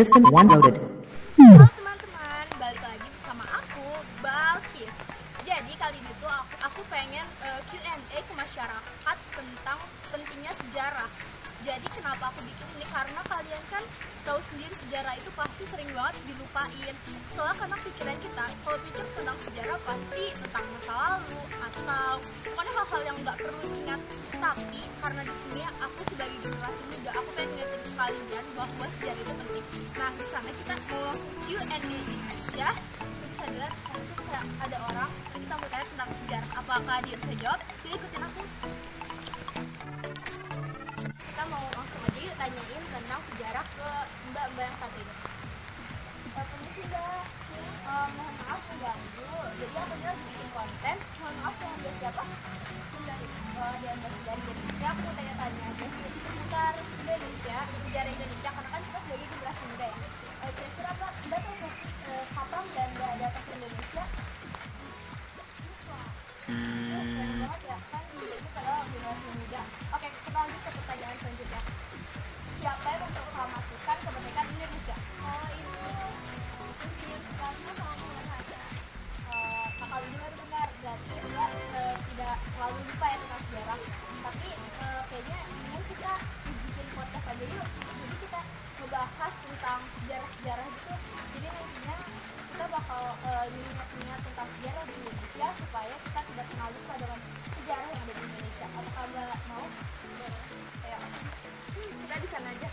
System 1 loaded. Halo teman-teman, balik lagi bersama aku, Balkis. Jadi kali ini tuh aku pengen Q&A ke masyarakat tentang pentingnya sejarah. Jadi kenapa aku bikin ini? Karena kalian kan tahu sendiri sejarah itu pasti sering banget dilupain. Soalnya karena pikiran kita, kalau pikir tentang sejarah pasti tentang masa lalu atau pokoknya hal-hal yang nggak perlu diingat. Tapi karena di sini aku sebagai generasi muda, aku pengen ngingetin ke kalian bahwa sejarah itu penting. Nah, di sana kita mau Q&A aja. Terus ada kayak ada orang kita mau tanya tentang sejarah. Apakah dia bisa jawab? Jadi ikutin aku. Kita mau langsung aja yuk tanyain tentang sejarah ke mbak-mbak yang satu ini. Permisi mbak, mohon maaf mengganggu. Jadi aku ini lagi bikin konten. Mohon maaf yang dia siapa? Dari dia mbak Sundari. Jadi aku mau tanya-tanya aja sih seputar Indonesia, sejarah Indonesia. Karena kan kita sebagai generasi muda ya. Kira-kira apa mbak tahu nggak sih kapan Belanda datang ke Indonesia? Keren banget ya, kan ini padahal generasi muda. Oke, kita lanjut ke pertanyaan selanjutnya. Siapa yang memproklamasikan kemerdekaan Indonesia? Oh, itu Insinyur Soekarno sama Muhammad Hatta. Kakak ini baru dengar, berarti dia tidak selalu lupa ya tentang sejarah. Tapi kayaknya ini kita bikin podcast aja yuk. Jadi kita ngebahas tentang sejarah-sejarah gitu. Jadi nantinya kita bakal ingat tentang sejarah di Indonesia supaya kita tidak kenal lupa dengan sejarah yang ada di Indonesia. Apakah mbak mau? Kayak kita di sana aja.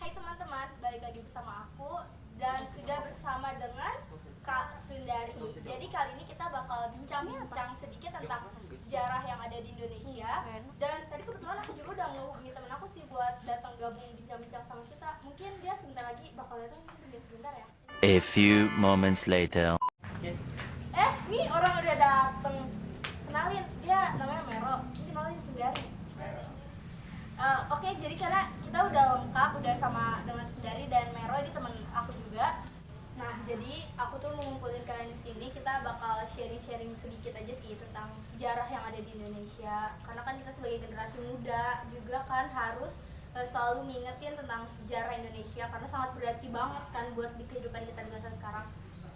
Hai teman-teman, balik lagi bersama aku dan sudah bersama dengan Kak Sundari. Jadi kali ini kita bakal bincang-bincang sedikit tentang sejarah yang ada di Indonesia. Dan tadi kebetulan aku juga udah ngehubungi temen aku sih buat datang gabung bincang-bincang sama kita. Mungkin dia sebentar lagi bakal datang, mungkin sebentar ya. A few moments later. Nih orang udah dateng. Kenalin, dia namanya Mero. Ini kenalin Sundari. Oke, jadi karena kita udah lengkap, udah sama dengan Sundari dan Mero, ini teman aku juga. Nah, jadi aku tuh mengumpulin kalian di sini. Kita bakal sharing-sharing sedikit aja sih tentang sejarah yang ada di Indonesia. Karena kan kita sebagai generasi muda juga kan harus selalu ngingetin tentang sejarah Indonesia karena sangat berarti banget kan buat di kehidupan kita di masa sekarang.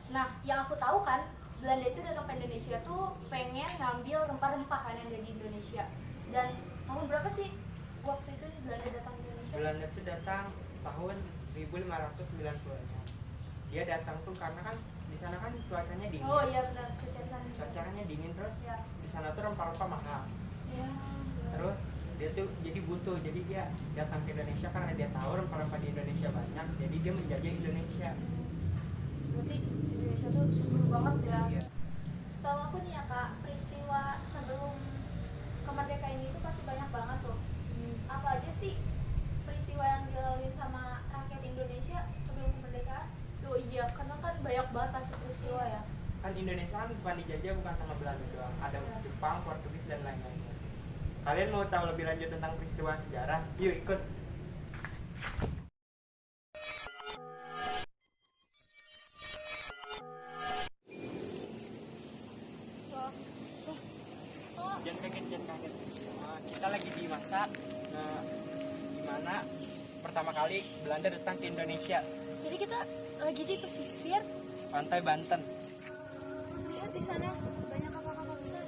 Nah, yang aku tahu kan Belanda itu datang ke Indonesia tuh pengen ngambil rempah-rempah kan yang ada di Indonesia. Dan tahun berapa sih waktu itu Belanda datang ke Indonesia? Belanda itu datang tahun 1596. Dia datang tuh karena kan di sana kan cuacanya dingin. Oh iya benar, cuacanya dingin terus ya. Di sana tuh rempah-rempah mahal. Ya. Terus dia tuh jadi butuh, jadi dia datang ke Indonesia karena dia tahu rempah-rempah di Indonesia banyak, jadi dia menjajah Indonesia. Berarti Indonesia tuh subur banget ya. Iya. Setahu aku nih ya kak, peristiwa sebelum kemerdekaan ini tuh pasti banyak banget tuh. Apa aja sih peristiwa yang dilalui sama rakyat Indonesia sebelum kemerdekaan? Tuh iya, karena kan banyak banget pasti peristiwa ya. Kan Indonesia kan bukan dijajah bukan sama Belanda doang, ada Jepang, Portugis dan lain-lainnya. Kalian mau tahu lebih lanjut tentang peristiwa sejarah? Yuk ikut. Jangan kaget. Kita lagi di masa di mana pertama kali Belanda datang ke Indonesia. Jadi kita lagi di pesisir. Pantai Banten. Lihat di sana banyak kapal-kapal besar.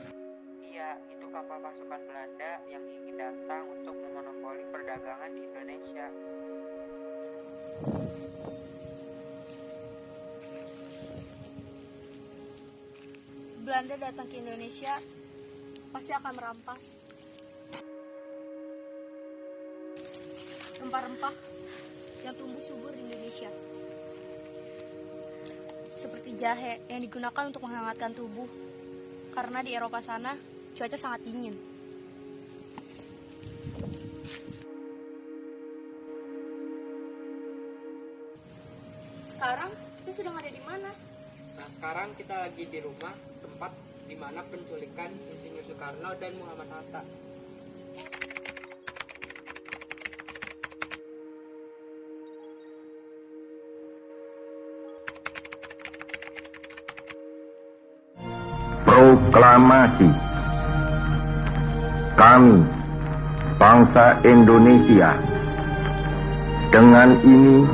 Iya, itu kapal pasukan Belanda yang ingin datang untuk memonopoli perdagangan di Indonesia. Belanda datang ke Indonesia pasti akan merampas rempah-rempah yang tumbuh subur di Indonesia. Seperti jahe yang digunakan untuk menghangatkan tubuh. Karena di Eropa sana cuaca sangat dingin. Sekarang kita sedang ada di mana? Nah, sekarang kita lagi di rumah tempat di mana penculikan Insinyur Soekarno dan Muhammad Hatta. Proklamasi. Kami, bangsa Indonesia, dengan ini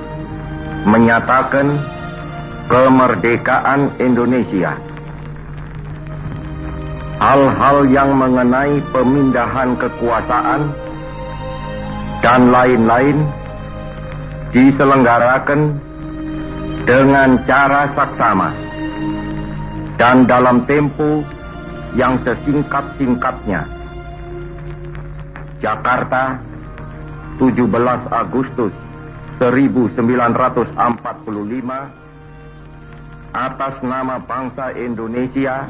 menyatakan kemerdekaan Indonesia. Hal-hal yang mengenai pemindahan kekuasaan dan lain-lain diselenggarakan dengan cara saksama dan dalam tempo yang sesingkat-singkatnya. Jakarta, 17 Agustus 1945, atas nama bangsa Indonesia,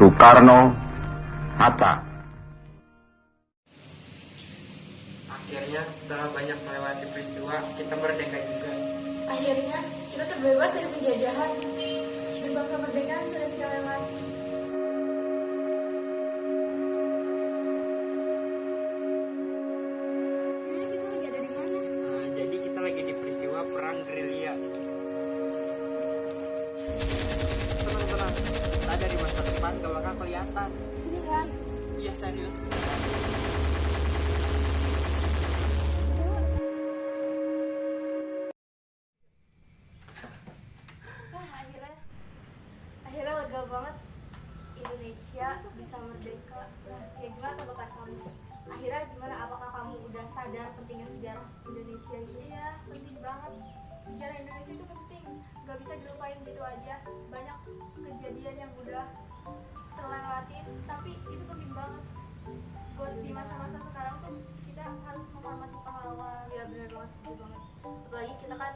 Soekarno, Hatta. Akhirnya setelah banyak melewati peristiwa, kita merdeka juga. Akhirnya kita terbebas dari penjajahan. Gerbang kemerdekaan sudah tidak lewati. Jadi kita lagi di peristiwa perang gerilya. Tenang, kita ada di masa depan, gak bakal kelihatan. Beneran? Iya serius. Akhirnya lega banget. Indonesia bisa merdeka. Nah, ya gimana tanggapan kamu? Akhirnya gimana? Apakah kamu udah sadar pentingnya sejarah Indonesia ini? Iya, penting banget. Sejarah Indonesia itu penting, nggak bisa dilupain gitu aja. Banyak kejadian yang udah terlewatin, tapi itu penting banget. Buat di masa-masa sekarang tuh kita harus menghormati pahlawan. Ya bener banget, setuju banget. Apalagi kita kan